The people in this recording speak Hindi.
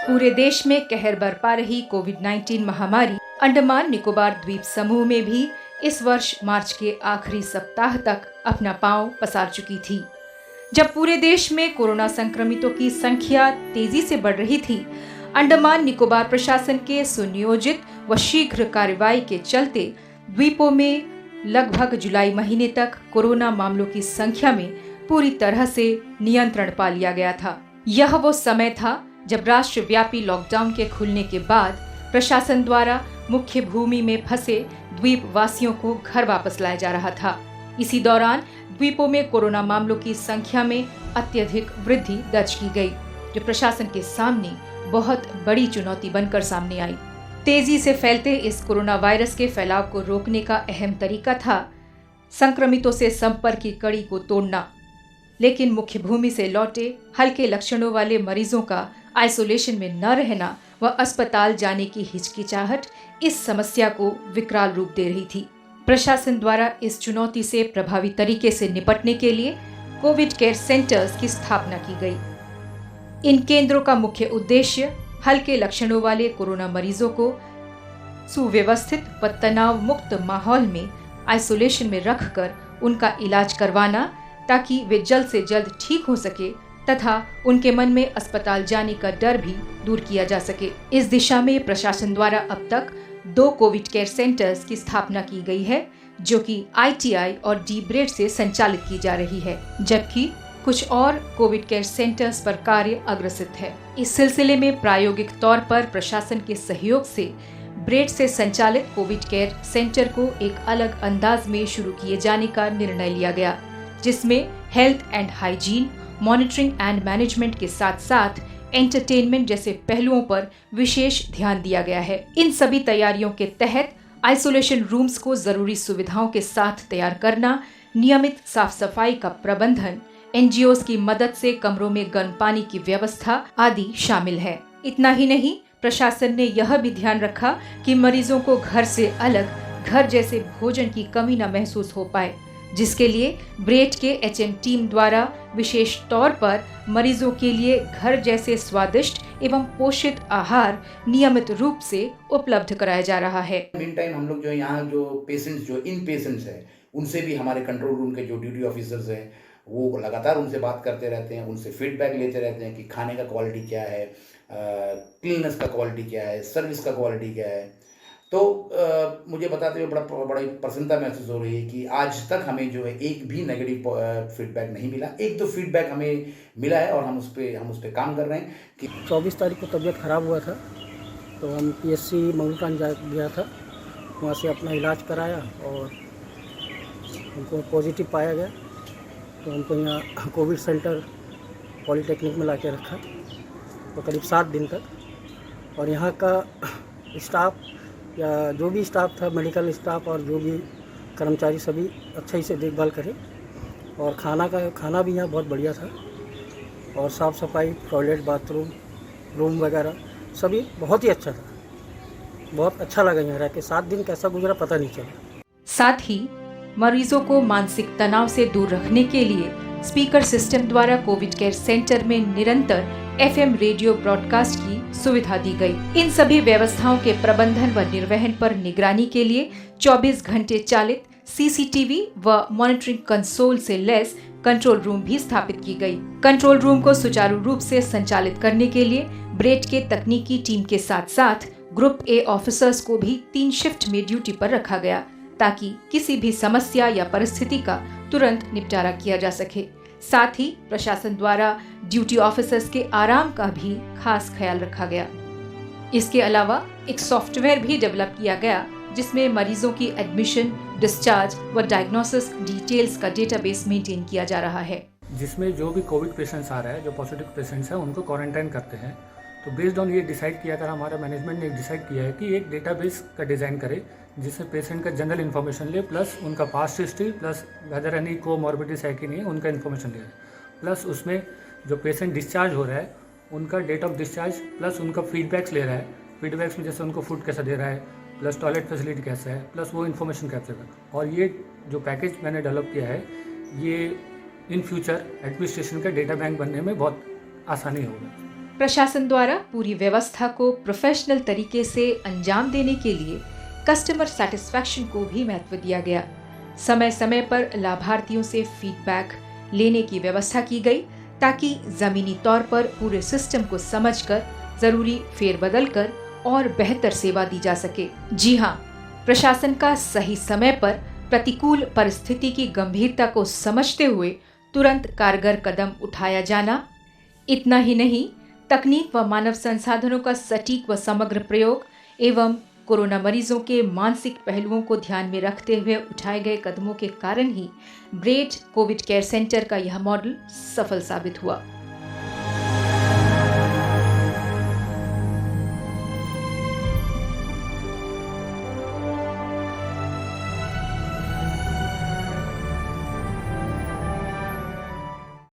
पूरे देश में कहर बरपा रही कोविड-19 महामारी अंडमान निकोबार द्वीप समूह में भी इस वर्ष मार्च के आखिरी सप्ताह तक अपना पांव पसार चुकी थी। जब पूरे देश में कोरोना संक्रमितों की संख्या तेजी से बढ़ रही थी, अंडमान निकोबार प्रशासन के सुनियोजित व शीघ्र कार्रवाई के चलते द्वीपों में लगभग जुलाई महीने तक कोरोना मामलों की संख्या में पूरी तरह से नियंत्रण पा लिया गया था। यह वो समय था जब राष्ट्रव्यापी लॉकडाउन के खुलने के बाद प्रशासन द्वारा मुख्य भूमि में फंसे द्वीप वासियों को घर वापस लाया जा रहा था। इसी दौरान द्वीपों में कोरोना मामलों की संख्या में अत्यधिक वृद्धि दर्ज की गई, जो प्रशासन के सामने बहुत बड़ी चुनौती बनकर सामने आई। तेजी से फैलते इस कोरोना वायरस के फैलाव को रोकने का अहम तरीका था संक्रमितों से संपर्क की कड़ी को तोड़ना। लेकिन मुख्य भूमि से लौटे हल्के लक्षणों वाले मरीजों का आइसोलेशन में न रहना व अस्पताल जाने की हिचकिचाहट इस समस्या को विकराल रूप दे रही थी। प्रशासन द्वारा इस चुनौती से प्रभावी तरीके से निपटने के लिए कोविड केयर सेंटर्स की स्थापना की गई। इन केंद्रों का मुख्य उद्देश्य हल्के लक्षणों वाले कोरोना मरीजों को सुव्यवस्थित व तनाव मुक्त माहौल में आइसोलेशन में रखकर उनका इलाज करवाना, ताकि वे जल्द से जल्द ठीक हो सके तथा उनके मन में अस्पताल जाने का डर भी दूर किया जा सके। इस दिशा में प्रशासन द्वारा अब तक 2 कोविड केयर सेंटर्स की स्थापना की गई है, जो कि ITI और DBRADE से संचालित की जा रही है, जबकि कुछ और कोविड केयर सेंटर्स पर कार्य अग्रसित है। इस सिलसिले में प्रायोगिक तौर पर प्रशासन के सहयोग से ब्रेड से संचालित कोविड केयर सेंटर को एक अलग अंदाज में शुरू किए जाने का निर्णय लिया गया, जिसमें health and hygiene, monitoring and management के साथ साथ एंटरटेनमेंट जैसे पहलुओं पर विशेष ध्यान दिया गया है। इन सभी तैयारियों के तहत आइसोलेशन रूम्स को जरूरी सुविधाओं के साथ तैयार करना, नियमित साफ सफाई का प्रबंधन, NGOs की मदद से कमरों में गर्म पानी की व्यवस्था आदि शामिल है। इतना ही नहीं, प्रशासन ने यह भी ध्यान रखा कि मरीजों को घर से अलग घर जैसे भोजन की कमी न महसूस हो पाए, जिसके लिए ब्रेड के HM टीम द्वारा विशेष तौर पर मरीजों के लिए घर जैसे स्वादिष्ट एवं पोषित आहार नियमित रूप से उपलब्ध कराया जा रहा है। मीन टाइम हम लोग जो यहाँ जो पेशेंट्स जो इन पेशेंट्स है, उनसे भी हमारे कंट्रोल रूम के जो ड्यूटी ऑफिसर्स हैं वो लगातार उनसे बात करते रहते हैं, उनसे फीडबैक लेते रहते हैं कि खाने का क्वालिटी क्या है, क्लीननेस का क्वालिटी क्या है, सर्विस का क्वालिटी क्या है। तो मुझे बताते हुए बड़ी प्रसन्नता महसूस हो रही है कि आज तक हमें जो है एक भी नेगेटिव फीडबैक नहीं मिला। एक तो फीडबैक हमें मिला है और हम उस पर काम कर रहे हैं कि 24 तारीख को तबीयत ख़राब हुआ था, तो हम PSC मंगलकान गया था, वहाँ से अपना इलाज कराया और हमको पॉजिटिव पाया गया, तो हमको यहाँ कोविड सेंटर पॉलीटेक्निक में ला के रखा तो करीब 7 दिन तक। और यहाँ का स्टाफ या जो भी स्टाफ था, मेडिकल स्टाफ और जो भी कर्मचारी, सभी अच्छे से देखभाल करे। और खाना भी यहाँ बहुत बढ़िया था और साफ़ सफाई, टॉयलेट, बाथरूम, रूम वगैरह सभी बहुत ही अच्छा था। बहुत अच्छा लगा यहाँ रह के। 7 दिन कैसा गुजरा पता नहीं चला। साथ ही मरीजों को मानसिक तनाव से दूर रखने के लिए स्पीकर सिस्टम द्वारा कोविड केयर सेंटर में निरंतर FM रेडियो ब्रॉडकास्ट की सुविधा दी गई। इन सभी व्यवस्थाओं के प्रबंधन व निर्वहन पर निगरानी के लिए 24 घंटे चालित CCTV व मॉनिटरिंग कंसोल से लैस कंट्रोल रूम भी स्थापित की गई। कंट्रोल रूम को सुचारू रूप से संचालित करने के लिए ब्रेड के तकनीकी टीम के साथ साथ ग्रुप A ऑफिसर्स को भी 3 शिफ्ट में ड्यूटी पर रखा गया, ताकि किसी भी समस्या या परिस्थिति का तुरंत निपटारा किया जा सके। साथ ही प्रशासन द्वारा ड्यूटी ऑफिसर्स के आराम का भी खास ख्याल रखा गया। इसके अलावा एक सॉफ्टवेयर भी डेवलप किया गया, जिसमें मरीजों की एडमिशन, डिस्चार्ज व डायग्नोसिस डिटेल्स का डेटाबेस मेंटेन किया जा रहा है, जिसमें जो भी कोविड पेशेंट्स आ रहा है, जो पॉजिटिव पेशेंट्स हैं, उनको क्वारंटाइन करते हैं। तो बेस्ड ऑन ये डिसाइड किया कर हमारा मैनेजमेंट ने डिसाइड किया है कि एक डेटाबेस का डिज़ाइन करे, जिससे पेशेंट का जनरल इन्फॉर्मेशन ले, प्लस उनका past history, plus whether any comorbidities है कि नहीं, उनका इन्फॉर्मेशन ले, प्लस उसमें जो पेशेंट डिस्चार्ज हो रहा है उनका डेट ऑफ डिस्चार्ज, प्लस उनका फीडबैक्स ले रहा है। फीडबैक्स में जैसे उनको फूड कैसा दे रहा है, प्लस टॉयलेट फैसिलिटी कैसा है, प्लस वो इन्फॉर्मेशन कैप्चर कर। और ये जो पैकेज मैंने डेवलप किया है, ये इन फ्यूचर एडमिनिस्ट्रेशन का डेटा बैंक बनने में बहुत आसानी होगा। प्रशासन द्वारा पूरी व्यवस्था को प्रोफेशनल तरीके से अंजाम देने के लिए कस्टमर सेटिस्फैक्शन को भी महत्व दिया गया। समय समय पर लाभार्थियों से फीडबैक लेने की व्यवस्था की गई ताकि जमीनी तौर पर पूरे सिस्टम को समझकर जरूरी फेरबदल कर और बेहतर सेवा दी जा सके। जी हाँ, प्रशासन का सही समय पर प्रतिकूल परिस्थिति की गंभीरता को समझते हुए तुरंत कारगर कदम उठाया जाना। इतना ही नहीं, तकनीक व मानव संसाधनों का सटीक व समग्र प्रयोग एवं कोरोना मरीजों के मानसिक पहलुओं को ध्यान में रखते हुए उठाए गए कदमों के कारण ही ब्रेड कोविड केयर सेंटर का यह मॉडल सफल साबित हुआ।